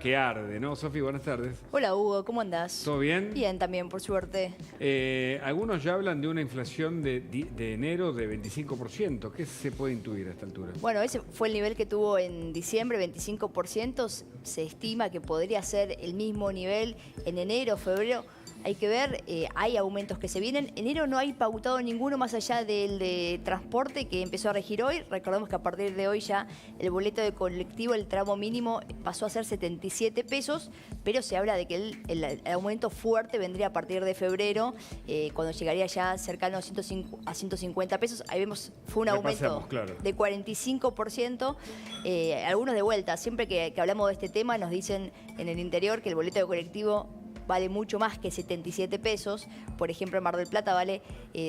que arde, ¿no? Sofi, buenas tardes. Hola Hugo, ¿cómo andás? ¿Todo bien? Bien, también, por suerte. Algunos ya hablan de una inflación de enero de 25%. ¿Qué se puede intuir a esta altura? Bueno, ese fue el nivel que tuvo en diciembre, 25%. Se estima que podría ser el mismo nivel en enero, febrero. Hay que ver, hay aumentos que se vienen. Enero no hay pautado ninguno más allá del de transporte que empezó a regir hoy. Recordemos que a partir de hoy ya el boleto de colectivo, el tramo mínimo, pasó a ser 77 pesos, pero se habla de que el aumento fuerte vendría a partir de febrero, cuando llegaría ya cercano a 150 pesos. Ahí vemos, fue un aumento de 45%. Algunos de vuelta, siempre que hablamos de este tema nos dicen en el interior que el boleto de colectivo vale mucho más que 77 pesos. Por ejemplo, en Mar del Plata vale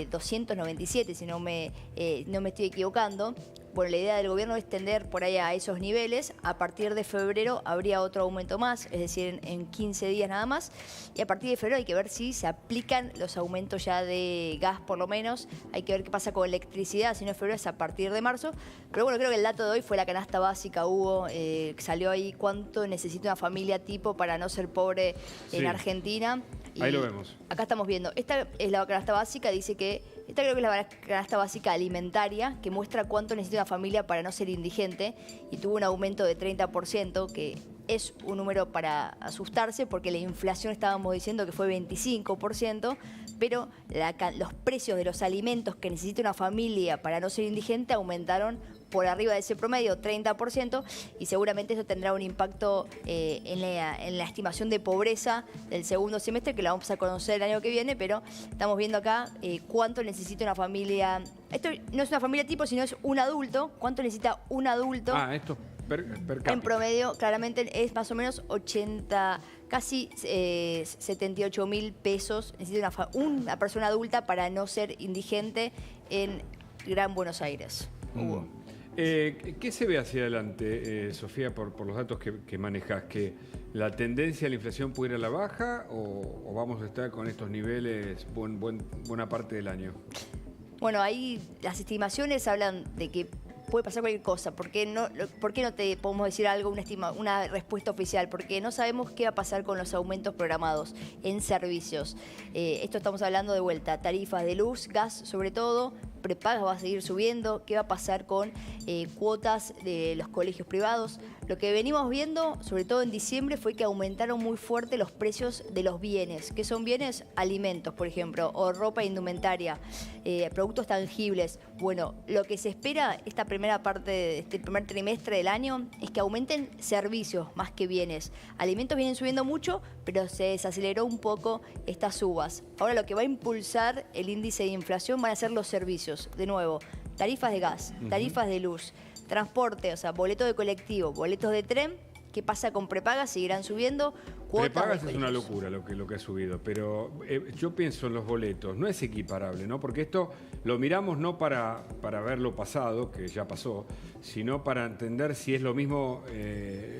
297, si no me estoy equivocando. Bueno, la idea del gobierno es tender por ahí a esos niveles. A partir de febrero habría otro aumento más, es decir, en 15 días nada más. Y a partir de febrero hay que ver si se aplican los aumentos ya de gas, por lo menos. Hay que ver qué pasa con electricidad, si no es febrero es a partir de marzo. Pero bueno, creo que el dato de hoy fue la canasta básica, Hugo. Salió ahí cuánto necesita una familia tipo para no ser pobre en Argentina. Ahí lo vemos. Acá estamos viendo. Esta es la canasta básica, dice que... Esta creo que es la canasta básica alimentaria, que muestra cuánto necesita una familia para no ser indigente, y tuvo un aumento de 30%, que es un número para asustarse, porque la inflación estábamos diciendo que fue 25%, pero los precios de los alimentos que necesita una familia para no ser indigente aumentaron por arriba de ese promedio, 30%, y seguramente eso tendrá un impacto en la estimación de pobreza del segundo semestre, que la vamos a conocer el año que viene, pero estamos viendo acá cuánto necesita una familia. Esto no es una familia tipo, sino es un adulto. ¿Cuánto necesita un adulto? Esto per cápita. En promedio, claramente, es más o menos 80, casi 78.000 pesos. Necesita una persona adulta para no ser indigente en Gran Buenos Aires. ¿Qué se ve hacia adelante, Sofía, por los datos que manejas? ¿Que la tendencia a la inflación puede ir a la baja o vamos a estar con estos niveles buena parte del año? Bueno, ahí las estimaciones hablan de que puede pasar cualquier cosa. ¿Por qué no te podemos decir algo, una respuesta oficial? Porque no sabemos qué va a pasar con los aumentos programados en servicios. Esto estamos hablando de vuelta, tarifas de luz, gas sobre todo, prepagas va a seguir subiendo. ¿Qué va a pasar con cuotas de los colegios privados? Lo que venimos viendo, sobre todo en diciembre, fue que aumentaron muy fuerte los precios de los bienes. ¿Qué son bienes? Alimentos, por ejemplo, o ropa e indumentaria, productos tangibles. Bueno, lo que se espera esta primera parte de este primer trimestre del año es que aumenten servicios más que bienes. Alimentos vienen subiendo mucho, pero se desaceleró un poco estas subas. Ahora lo que va a impulsar el índice de inflación van a ser los servicios. De nuevo, tarifas de gas, tarifas de luz, transporte, o sea, boleto de colectivo, boletos de tren. ¿Qué pasa con prepagas? ¿Seguirán subiendo? Prepagas es una locura lo que ha subido, pero yo pienso en los boletos, no es equiparable, ¿no? Porque esto lo miramos no para ver lo pasado, que ya pasó, sino para entender si es lo mismo,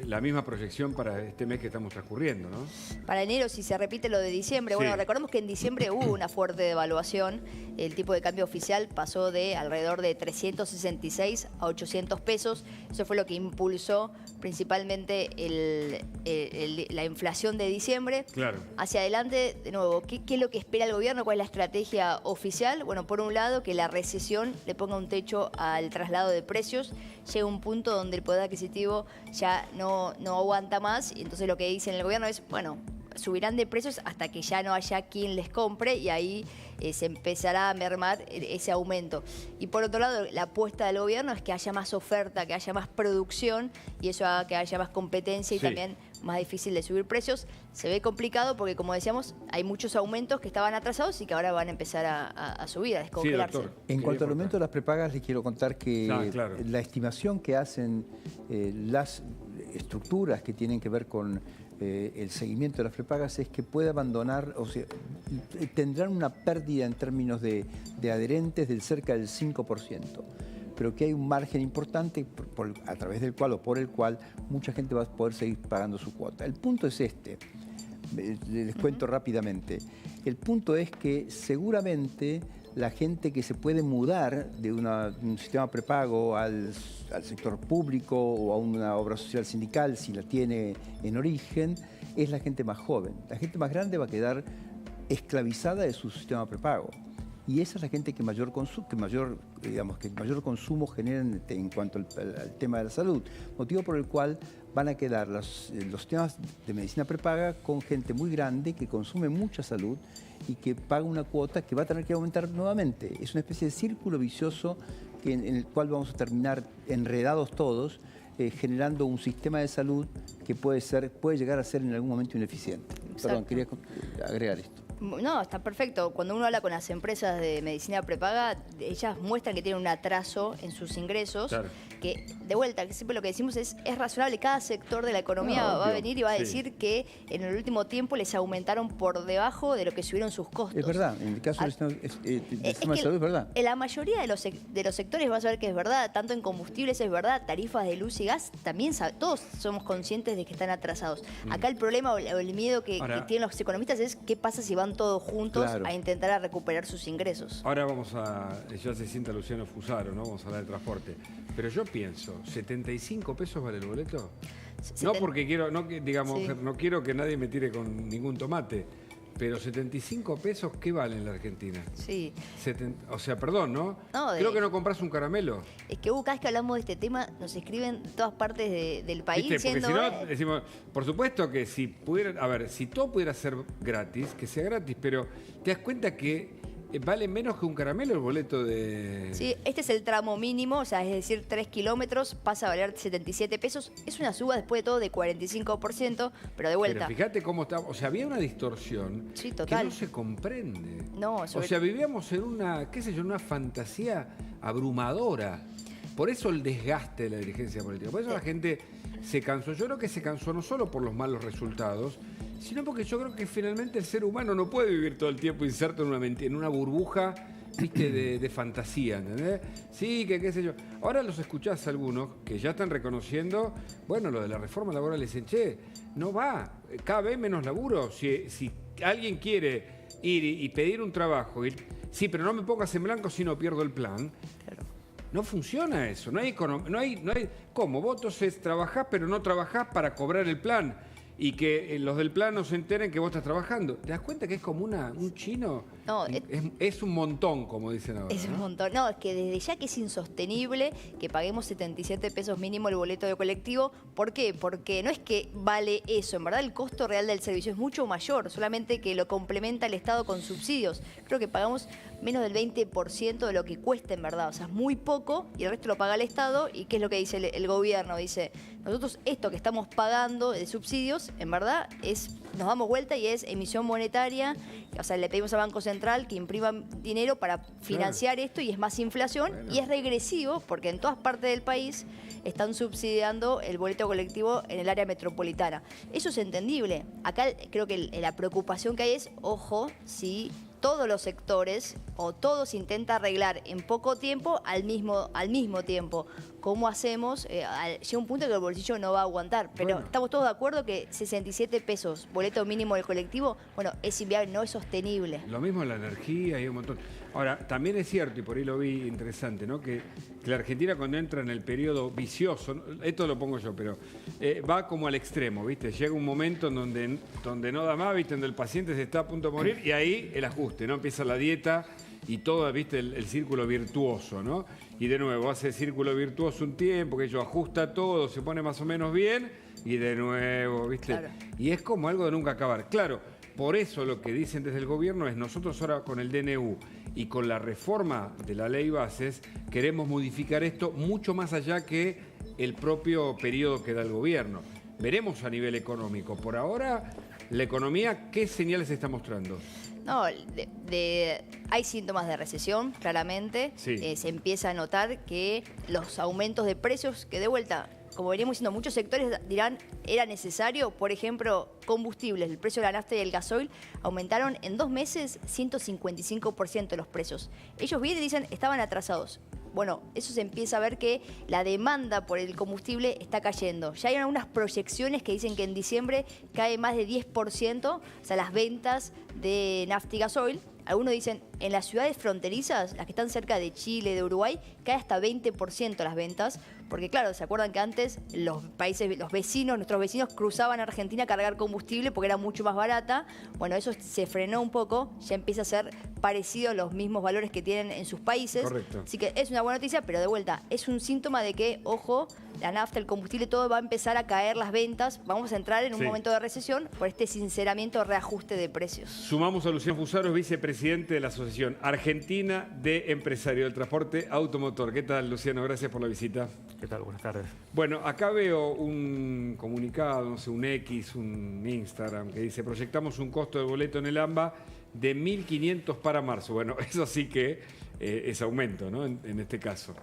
la misma proyección para este mes que estamos transcurriendo, ¿no? Para enero, si se repite lo de diciembre, bueno, recordemos que en diciembre hubo una fuerte devaluación, el tipo de cambio oficial pasó de alrededor de 366 a 800 pesos, eso fue lo que impulsó principalmente la inflación de diciembre. Claro. Hacia adelante, de nuevo, ¿qué es lo que espera el gobierno? ¿Cuál es la estrategia oficial? Bueno, por un lado, que la recesión le ponga un techo al traslado de precios. Llega un punto donde el poder adquisitivo ya no aguanta más, y entonces lo que dicen el gobierno es, bueno, subirán de precios hasta que ya no haya quien les compre, y ahí se empezará a mermar ese aumento. Y por otro lado, la apuesta del gobierno es que haya más oferta, que haya más producción, y eso haga que haya más competencia y también más difícil de subir precios. Se ve complicado porque, como decíamos, hay muchos aumentos que estaban atrasados y que ahora van a empezar a subir, a descongelarse. Sí, doctor. En cuanto al aumento de las prepagas, les quiero contar que la estimación que hacen las estructuras que tienen que ver con el seguimiento de las prepagas es que puede abandonar, o sea, tendrán una pérdida en términos de adherentes del cerca del 5%. Pero que hay un margen importante a través del cual o por el cual mucha gente va a poder seguir pagando su cuota. El punto es este, les cuento rápidamente. El punto es que seguramente la gente que se puede mudar de un sistema prepago al sector público o a una obra social sindical, si la tiene en origen, es la gente más joven. La gente más grande va a quedar esclavizada de su sistema prepago. Y esa es la gente que mayor consumo genera en cuanto al tema de la salud. Motivo por el cual van a quedar los temas de medicina prepaga con gente muy grande que consume mucha salud y que paga una cuota que va a tener que aumentar nuevamente. Es una especie de círculo vicioso en el cual vamos a terminar enredados todos, generando un sistema de salud que puede llegar a ser en algún momento ineficiente. Exacto. Perdón, quería agregar esto. No, está perfecto. Cuando uno habla con las empresas de medicina prepaga, ellas muestran que tienen un atraso en sus ingresos, claro. Que de vuelta, que siempre lo que decimos es razonable. Cada sector de la economía va a venir y va a decir que en el último tiempo les aumentaron por debajo de lo que subieron sus costos. Es verdad, en el caso del sistema de salud es verdad. En la mayoría de los sectores vas a ver que es verdad, tanto en combustibles es verdad, tarifas de luz y gas también, todos somos conscientes de que están atrasados. Acá el problema o el miedo que tienen los economistas es qué pasa si van todos juntos a intentar recuperar sus ingresos. Ahora ya se sienta Luciano Fusaro, ¿no? Vamos a hablar de transporte. Pero yo pienso, ¿75 pesos vale el boleto? No porque no quiero que nadie me tire con ningún tomate, pero 75 pesos, ¿qué vale en la Argentina? Sí. O sea, perdón, ¿no? Creo que no compras un caramelo. Es que cada vez que hablamos de este tema, nos escriben todas partes del país. ¿Viste? Porque si no, decimos, por supuesto que si todo pudiera ser gratis, que sea gratis, pero te das cuenta que vale menos que un caramelo el boleto de... Sí, este es el tramo mínimo, o sea, es decir, 3 kilómetros pasa a valer 77 pesos. Es una suba después de todo de 45%, pero de vuelta. Pero fíjate cómo está, o sea, había una distorsión que no se comprende. No, o sea, vivíamos en una fantasía abrumadora. Por eso el desgaste de la dirigencia política. Por eso la gente se cansó. Yo creo que se cansó no solo por los malos resultados, sino porque yo creo que finalmente el ser humano no puede vivir todo el tiempo inserto en una burbuja, ¿viste? de fantasía, ¿entendés? Sí, que qué sé yo. Ahora los escuchás algunos que ya están reconociendo, bueno, lo de la reforma laboral, le dicen, che, no va, cada vez menos laburo. Si alguien quiere ir y pedir un trabajo, sí, pero no me pongas en blanco si no pierdo el plan. Claro. No funciona eso, no hay ¿cómo? Vos entonces trabajás, pero no trabajás para cobrar el plan y que los del plan no se enteren que vos estás trabajando. ¿Te das cuenta que es como un chino? No, es un montón, como dicen ahora. Es un montón. No, es que desde ya que es insostenible que paguemos 77 pesos mínimo el boleto de colectivo. ¿Por qué? Porque no es que vale eso. En verdad el costo real del servicio es mucho mayor, solamente que lo complementa el Estado con subsidios. Creo que pagamos menos del 20% de lo que cuesta en verdad. O sea, es muy poco y el resto lo paga el Estado. ¿Y qué es lo que dice el gobierno? Dice, nosotros esto que estamos pagando de subsidios, en verdad, nos damos vuelta y es emisión monetaria. O sea, le pedimos al Banco Central que imprima dinero para financiar esto y es más inflación y es regresivo porque en todas partes del país están subsidiando el boleto colectivo en el área metropolitana. Eso es entendible. Acá creo que la preocupación que hay es, ojo, si todos los sectores o todos intenta arreglar en poco tiempo al mismo tiempo. ¿Cómo hacemos? Llega un punto que el bolsillo no va a aguantar, pero estamos todos de acuerdo que 67 pesos, boleto mínimo del colectivo, es inviable, no es sostenible. Lo mismo en la energía, hay un montón. Ahora, también es cierto, y por ahí lo vi interesante, ¿no? Que la Argentina cuando entra en el periodo vicioso, esto lo pongo yo, pero va como al extremo, ¿viste? Llega un momento en donde no da más, ¿viste? Donde el paciente se está a punto de morir y ahí el ajuste, ¿no? Empieza la dieta y todo, ¿viste? El círculo virtuoso, ¿no? Y de nuevo, hace el círculo virtuoso un tiempo, que ello ajusta todo, se pone más o menos bien y de nuevo, ¿viste? Claro. Y es como algo de nunca acabar. Claro, por eso lo que dicen desde el gobierno es nosotros ahora con el DNU y con la reforma de la ley bases queremos modificar esto mucho más allá que el propio periodo que da el gobierno. Veremos a nivel económico. Por ahora, la economía, ¿qué señales está mostrando? No, hay síntomas de recesión, claramente. Sí. Se empieza a notar que los aumentos de precios, que de vuelta, como veníamos diciendo, muchos sectores dirán, era necesario, por ejemplo, combustibles, el precio de la nafta y el gasoil aumentaron en 2 meses 155% los precios. Ellos vienen y dicen, estaban atrasados. Bueno, eso se empieza a ver que la demanda por el combustible está cayendo. Ya hay algunas proyecciones que dicen que en diciembre cae más de 10%, o sea, las ventas de nafta y gasoil. Algunos dicen, en las ciudades fronterizas, las que están cerca de Chile, de Uruguay, cae hasta 20% las ventas, porque claro, ¿se acuerdan que antes los vecinos, nuestros vecinos cruzaban a Argentina a cargar combustible porque era mucho más barata? Bueno, eso se frenó un poco, ya empieza a ser parecido a los mismos valores que tienen en sus países. Correcto. Así que es una buena noticia, pero de vuelta, es un síntoma de que, ojo, la nafta, el combustible, todo va a empezar a caer las ventas. Vamos a entrar en un momento de recesión por este sinceramiento, reajuste de precios. Sumamos a Luciano Fusaro, vicepresidente de la Asociación Argentina de Empresarios del Transporte Automotor. ¿Qué tal, Luciano? Gracias por la visita. ¿Qué tal? Buenas tardes. Bueno, acá veo un comunicado, no sé, un X, un Instagram, que dice, proyectamos un costo de boleto en el AMBA de 1.500 para marzo. Bueno, eso sí que es aumento, ¿no? En este caso.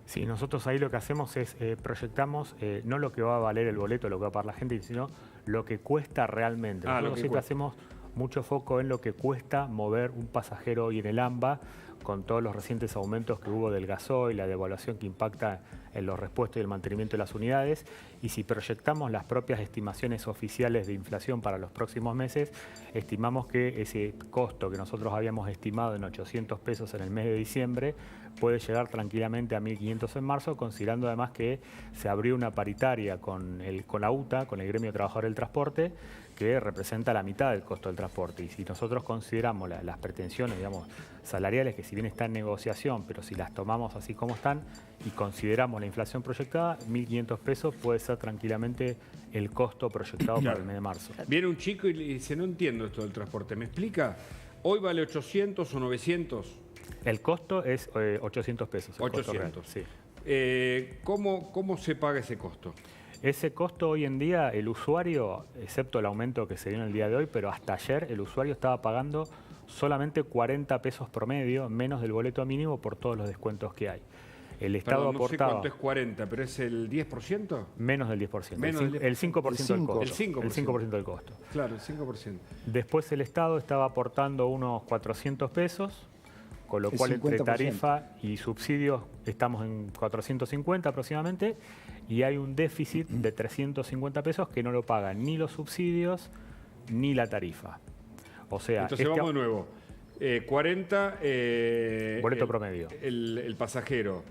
Sí, nosotros ahí lo que hacemos es proyectamos no lo que va a valer el boleto, lo que va a pagar la gente, sino lo que cuesta realmente. Nosotros siempre hacemos mucho foco en lo que cuesta mover un pasajero hoy en el AMBA, con todos los recientes aumentos que hubo del gasoil, la devaluación que impacta en los repuestos y el mantenimiento de las unidades. Y si proyectamos las propias estimaciones oficiales de inflación para los próximos meses, estimamos que ese costo que nosotros habíamos estimado en 800 pesos en el mes de diciembre puede llegar tranquilamente a 1.500 en marzo, considerando además que se abrió una paritaria con la UTA, con el Gremio de Trabajadores del Transporte, que representa la mitad del costo del transporte. Y si nosotros consideramos las pretensiones, digamos, salariales, que si bien están en negociación, pero si las tomamos así como están y consideramos la inflación proyectada, 1.500 pesos puede ser tranquilamente el costo proyectado para el mes de marzo. Viene un chico y le dice, no entiendo esto del transporte, ¿me explica? ¿Hoy vale 800 o 900? El costo es 800 pesos. 800. Sí. ¿Cómo se paga ese costo? Ese costo hoy en día, el usuario, excepto el aumento que se dio en el día de hoy, pero hasta ayer el usuario estaba pagando solamente 40 pesos promedio, menos del boleto mínimo por todos los descuentos que hay. El Estado Perdón, no sé aportaba... cuánto es 40, pero ¿es el 10%? Menos del 10%. Menos el 5% del costo. El 5%. El 5% del costo. Claro, el 5%. Después el Estado estaba aportando unos 400 pesos, con lo cual entre tarifa y subsidios estamos en 450 aproximadamente, y hay un déficit de 350 pesos que no lo pagan ni los subsidios ni la tarifa. O sea, entonces vamos de nuevo. 40... boleto promedio. El pasajero.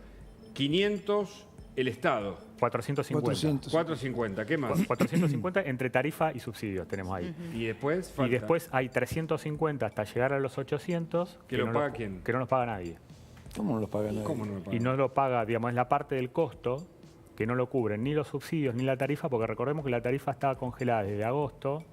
500 el Estado. 450. 450, ¿qué más? 450 entre tarifa y subsidios tenemos ahí. Y después falta. Y después hay 350 hasta llegar a los 800. ¿Que lo paga quién? Que no nos paga nadie. ¿Cómo no lo paga nadie? ¿Cómo no lo paga? Y no lo paga, digamos, es la parte del costo que no lo cubren ni los subsidios ni la tarifa, porque recordemos que la tarifa estaba congelada desde agosto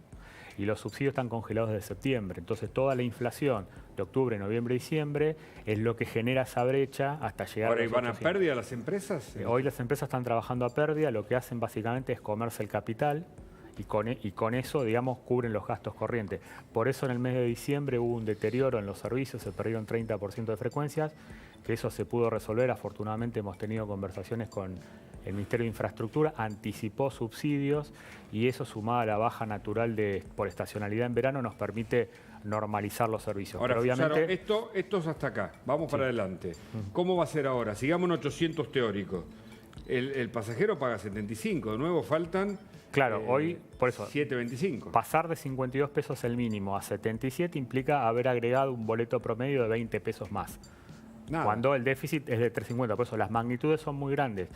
y los subsidios están congelados desde septiembre. Entonces toda la inflación de octubre, noviembre y diciembre es lo que genera esa brecha hasta llegar a los 800. ¿Ahora van a pérdida las empresas? Hoy las empresas están trabajando a pérdida, lo que hacen básicamente es comerse el capital y con eso, digamos, cubren los gastos corrientes. Por eso en el mes de diciembre hubo un deterioro en los servicios, se perdieron 30% de frecuencias, que eso se pudo resolver. Afortunadamente hemos tenido conversaciones con el Ministerio de Infraestructura, anticipó subsidios y eso, sumado a la baja natural por estacionalidad en verano, nos permite normalizar los servicios. Ahora, pero obviamente, Fusaro, esto es hasta acá, vamos para adelante. ¿Cómo va a ser ahora? Sigamos en 800 teóricos. El pasajero paga 75, de nuevo faltan... Claro, hoy, por eso, 7.25. Pasar de 52 pesos el mínimo a 77 implica haber agregado un boleto promedio de 20 pesos más. Nada. Cuando el déficit es de 350, por eso las magnitudes son muy grandes.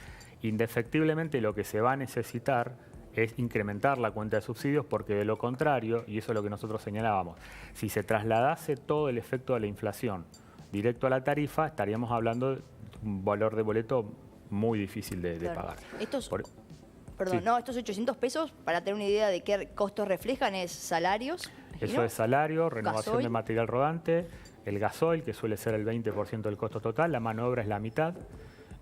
Indefectiblemente lo que se va a necesitar es incrementar la cuenta de subsidios, porque de lo contrario, y eso es lo que nosotros señalábamos, si se trasladase todo el efecto de la inflación directo a la tarifa, estaríamos hablando de un valor de boleto muy difícil de pagar. Perdón, no, estos 800 pesos, para tener una idea de qué costos reflejan, es salarios. Eso es salario, renovación gasoil, de material rodante, el gasoil, que suele ser el 20% del costo total, la mano de obra es la mitad,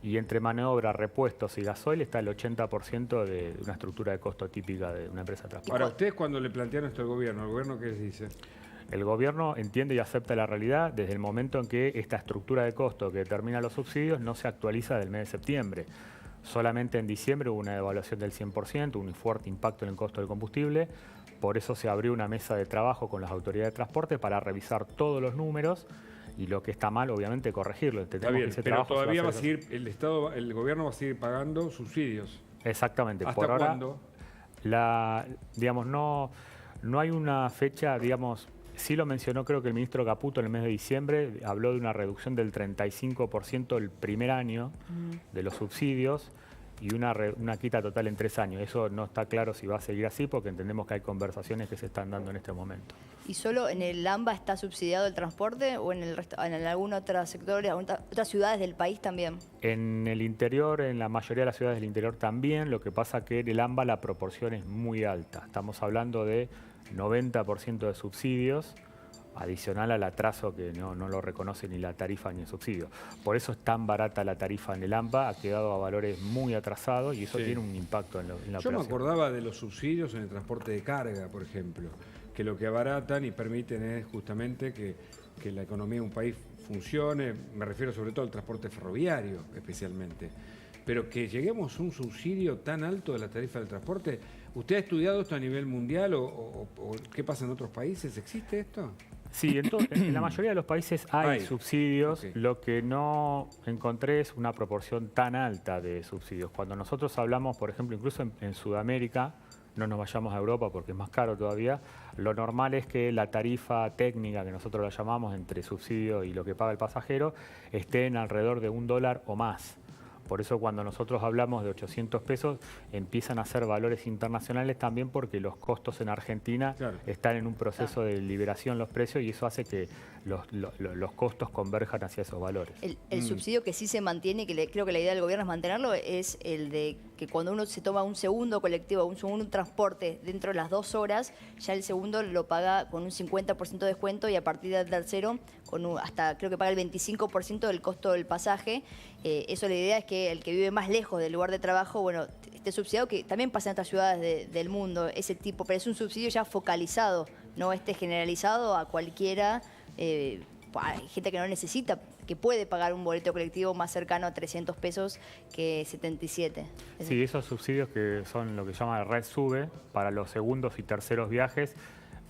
y entre mano de obra, repuestos y gasoil está el 80% de una estructura de costo típica de una empresa de transporte. Ahora, ustedes cuando le plantearon esto al gobierno, ¿el gobierno qué les dice? El gobierno entiende y acepta la realidad desde el momento en que esta estructura de costo que determina los subsidios no se actualiza del mes de septiembre. Solamente en diciembre hubo una devaluación del 100%, un fuerte impacto en el costo del combustible. Por eso se abrió una mesa de trabajo con las autoridades de transporte para revisar todos los números y lo que está mal, obviamente, corregirlo. Está bien, pero todavía va a seguir, el gobierno va a seguir pagando subsidios. Exactamente. ¿Hasta por ahora, cuándo? digamos, no hay una fecha, digamos, Sí lo mencionó, creo que el ministro Caputo en el mes de diciembre habló de una reducción del 35% el primer año de los subsidios y una quita total en 3 años. Eso no está claro si va a seguir así porque entendemos que hay conversaciones que se están dando en este momento. ¿Y solo en el AMBA está subsidiado el transporte o en el resto, en algún otro sector, en otras ciudades del país también? En el interior, en la mayoría de las ciudades del interior también, lo que pasa que en el AMBA la proporción es muy alta. Estamos hablando de 90% de subsidios, adicional al atraso que no lo reconoce ni la tarifa ni el subsidio. Por eso es tan barata la tarifa en el AMBA, ha quedado a valores muy atrasados y eso tiene un impacto en la operación. Yo me acordaba de los subsidios en el transporte de carga, por ejemplo, que lo que abaratan y permiten es justamente que la economía de un país funcione, me refiero sobre todo al transporte ferroviario especialmente, pero que lleguemos a un subsidio tan alto de la tarifa del transporte. ¿Usted ha estudiado esto a nivel mundial o qué pasa en otros países? ¿Existe esto? Sí, en la mayoría de los países hay subsidios. Okay. Lo que no encontré es una proporción tan alta de subsidios. Cuando nosotros hablamos, por ejemplo, incluso en Sudamérica, no nos vayamos a Europa porque es más caro todavía, lo normal es que la tarifa técnica, que nosotros la llamamos entre subsidio y lo que paga el pasajero, esté en alrededor de $1 o más. Por eso cuando nosotros hablamos de 800 pesos empiezan a ser valores internacionales también porque los costos en Argentina están en un proceso de liberación los precios y eso hace que los costos converjan hacia esos valores. El subsidio que sí se mantiene, que creo que la idea del gobierno es mantenerlo, es el de que cuando uno se toma un segundo colectivo, un segundo transporte dentro de las 2 horas, ya el segundo lo paga con un 50% de descuento y a partir del tercero hasta creo que paga el 25% del costo del pasaje. Eso la idea es que el que vive más lejos del lugar de trabajo, bueno, esté subsidiado, que también pasa en otras ciudades del mundo, ese tipo, pero es un subsidio ya focalizado, no generalizado a cualquiera. Hay gente que no necesita, que puede pagar un boleto colectivo más cercano a 300 pesos que 77. Sí, esos subsidios que son lo que se llama Red Sube para los segundos y terceros viajes,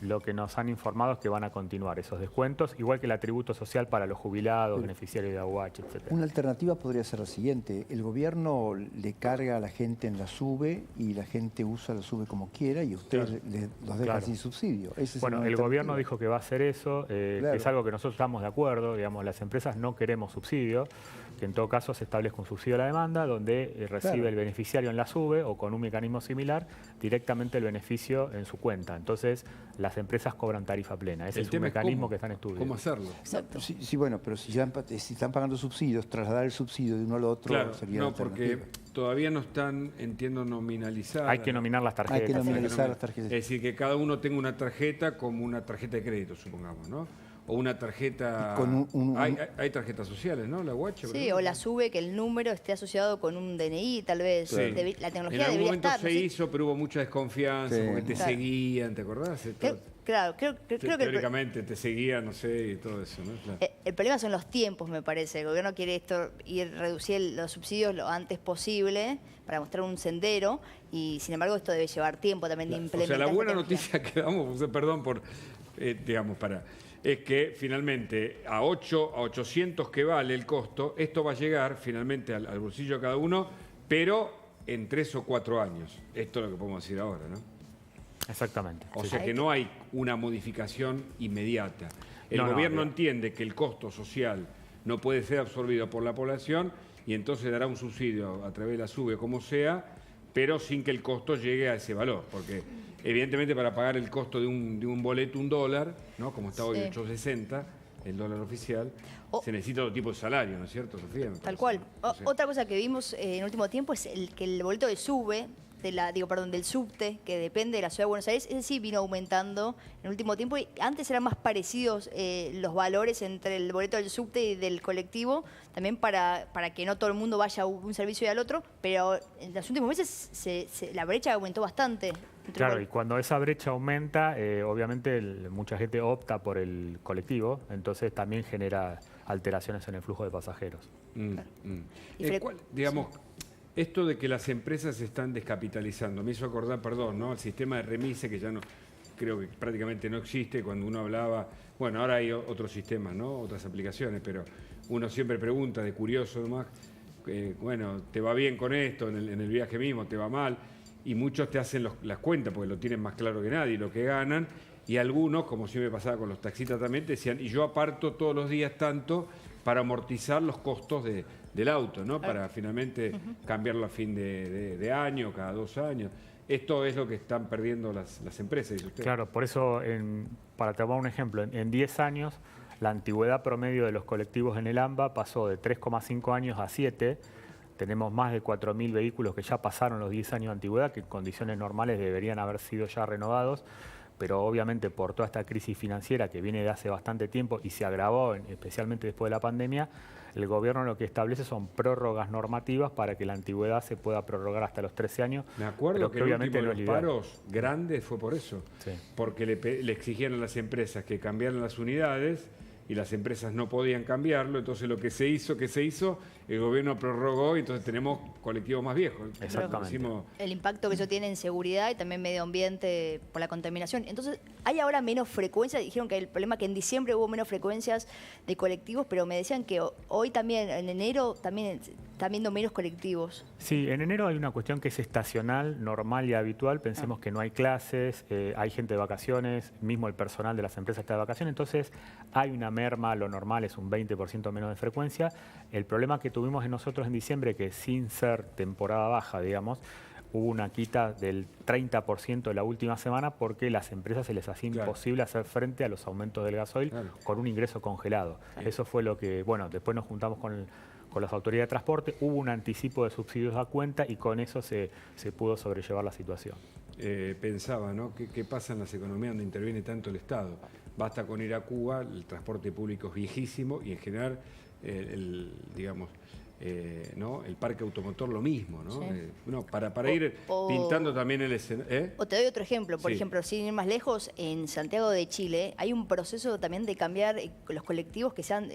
lo que nos han informado es que van a continuar esos descuentos, igual que el atributo social para los jubilados, beneficiarios de AUH, etc. Una alternativa podría ser la siguiente: el gobierno le carga a la gente en la SUBE y la gente usa la SUBE como quiera y usted los deja sin subsidio. Bueno, el gobierno dijo que va a hacer eso, que es algo que nosotros estamos de acuerdo, digamos, las empresas no queremos subsidio, que en todo caso se establezca un subsidio a la demanda donde recibe el beneficiario en la SUBE o con un mecanismo similar directamente el beneficio en su cuenta. Entonces las empresas cobran tarifa plena. Ese es un mecanismo que está en estudio. ¿Cómo hacerlo? Exacto. Sí, bueno, pero si están pagando subsidios, trasladar el subsidio de uno al otro sería no, porque todavía no están, entiendo, nominalizadas. Hay que nominar las tarjetas. Hay que nominalizar las tarjetas. Es decir, que cada uno tenga una tarjeta como una tarjeta de crédito, supongamos, ¿no? O una tarjeta... Hay tarjetas sociales, ¿no? La Guacha. Sí, o la SUBE, que el número esté asociado con un DNI, tal vez. Sí. La tecnología debería estar. En algún momento se hizo, pero hubo mucha desconfianza, porque te seguían, ¿te acordás? Creo que teóricamente te seguían, no sé, y todo eso, ¿no? Claro. El problema son los tiempos, me parece. El gobierno quiere reducir los subsidios lo antes posible para mostrar un sendero y, sin embargo, esto debe llevar tiempo también de implementar. O sea, la buena noticia que damos, perdón por, digamos, es que finalmente a 800 que vale el costo, esto va a llegar finalmente al bolsillo de cada uno, pero en 3 o 4 años. Esto es lo que podemos decir ahora, ¿no? Exactamente. O sea que no hay una modificación inmediata. El gobierno entiende que el costo social no puede ser absorbido por la población y entonces dará un subsidio a través de la SUBE, como sea, pero sin que el costo llegue a ese valor, porque evidentemente para pagar el costo de un boleto, $1, ¿no? Como está hoy 8.60, el dólar oficial, se necesita otro tipo de salario, ¿no es cierto, Sofía? Tal cual. Otra cosa que vimos en el último tiempo es que el boleto de SUBE, del subte, que depende de la Ciudad de Buenos Aires, ese sí vino aumentando en el último tiempo. Y antes eran más parecidos los valores entre el boleto del subte y del colectivo, también para que no todo el mundo vaya a un servicio y al otro, pero en los últimos meses la brecha aumentó bastante. Claro, y cuando esa brecha aumenta, obviamente mucha gente opta por el colectivo, entonces también genera alteraciones en el flujo de pasajeros. Digamos, esto de que las empresas se están descapitalizando, me hizo acordar, perdón, ¿no? Al sistema de remise que ya no, creo que prácticamente no existe cuando uno hablaba, bueno, ahora hay otros sistemas, ¿no? Otras aplicaciones, pero uno siempre pregunta de curioso nomás, bueno, ¿te va bien con esto en el viaje mismo? ¿Te va mal? Y muchos te hacen las cuentas porque lo tienen más claro que nadie, lo que ganan, y algunos, como siempre pasaba con los taxistas también, decían, y yo aparto todos los días tanto para amortizar los costos del auto, ¿no? Para finalmente cambiarlo a fin de año, cada 2 años. Esto es lo que están perdiendo las empresas, dice usted. Claro, por eso, para tomar un ejemplo, en 10 años, la antigüedad promedio de los colectivos en el AMBA pasó de 3,5 años a 7. Tenemos más de 4.000 vehículos que ya pasaron los 10 años de antigüedad, que en condiciones normales deberían haber sido ya renovados, pero obviamente por toda esta crisis financiera que viene de hace bastante tiempo y se agravó, especialmente después de la pandemia, el gobierno lo que establece son prórrogas normativas para que la antigüedad se pueda prorrogar hasta los 13 años. Me acuerdo que obviamente el último de los paros grandes fue por eso, sí. Porque le exigían a las empresas que cambiaran las unidades y las empresas no podían cambiarlo, entonces lo que se hizo, el gobierno prorrogó y entonces tenemos colectivos más viejos. Exactamente. El impacto que eso tiene en seguridad y también medio ambiente por la contaminación. Entonces, hay ahora menos frecuencias, dijeron que el problema es que en diciembre hubo menos frecuencias de colectivos, pero me decían que hoy también, en enero, también están viendo menos colectivos. Sí, en enero hay una cuestión que es estacional, normal y habitual. Pensemos que no hay clases, hay gente de vacaciones, mismo el personal de las empresas está de vacaciones, entonces hay una merma, lo normal es un 20% menos de frecuencia. El problema que tuvimos en nosotros en diciembre, que sin ser temporada baja, digamos, hubo una quita del 30% de la última semana porque las empresas se les hacía imposible hacer frente a los aumentos del gasoil con un ingreso congelado. Eso fue lo que, bueno, después nos juntamos con las autoridades de transporte, hubo un anticipo de subsidios a cuenta y con eso se pudo sobrellevar la situación. Pensaba, ¿no? ¿Qué pasa en las economías donde interviene tanto el Estado? Basta con ir a Cuba, el transporte público es viejísimo y en general, digamos, ¿no? El parque automotor lo mismo, ¿no? Sí. Para ir pintando también el escenario. O te doy otro ejemplo, por ejemplo, sin ir más lejos, en Santiago de Chile hay un proceso también de cambiar los colectivos que sean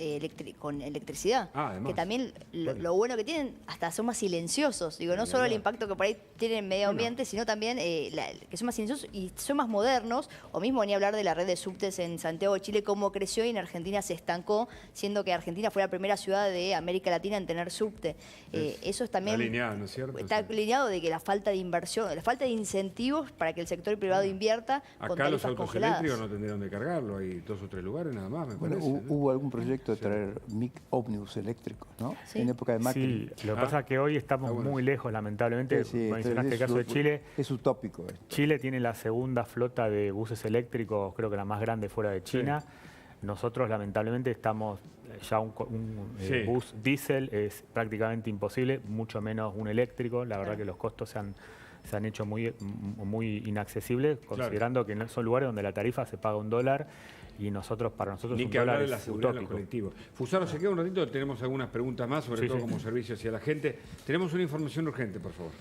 con electricidad. Que también lo bueno que tienen, hasta son más silenciosos. Digo, no solo el impacto que por ahí tienen en medio ambiente, sino también que son más silenciosos y son más modernos. O mismo ni hablar de la red de subtes en Santiago de Chile, cómo creció y en Argentina se estancó, siendo que Argentina fue la primera ciudad de América Latina en tener subte. Eso es también... Está alineado, ¿no es cierto? Está alineado de que la falta de inversión, la falta de incentivos para que el sector privado invierta con acá los autos congeladas. eléctricos no tendrían dónde cargarlo, hay 2 o 3 lugares nada más, me parece. Hubo algún proyecto de traer ómnibus eléctricos, ¿no? Sí. En época de Macri. Sí, lo que pasa es que hoy estamos muy lejos, lamentablemente. Mencionaste el caso de Chile. Es utópico. Chile tiene la segunda flota de buses eléctricos, creo que la más grande fuera de China. Nosotros lamentablemente estamos ya un bus diésel es prácticamente imposible, mucho menos un eléctrico. La verdad que los costos se han hecho muy inaccesibles, considerando que son lugares donde la tarifa se paga $1 y para nosotros ni un que dólar hablar de la es seguridad utópico. de los colectivos. Fusaro, se queda un ratito, tenemos algunas preguntas más, sobre todo como servicio hacia la gente. Tenemos una información urgente, por favor.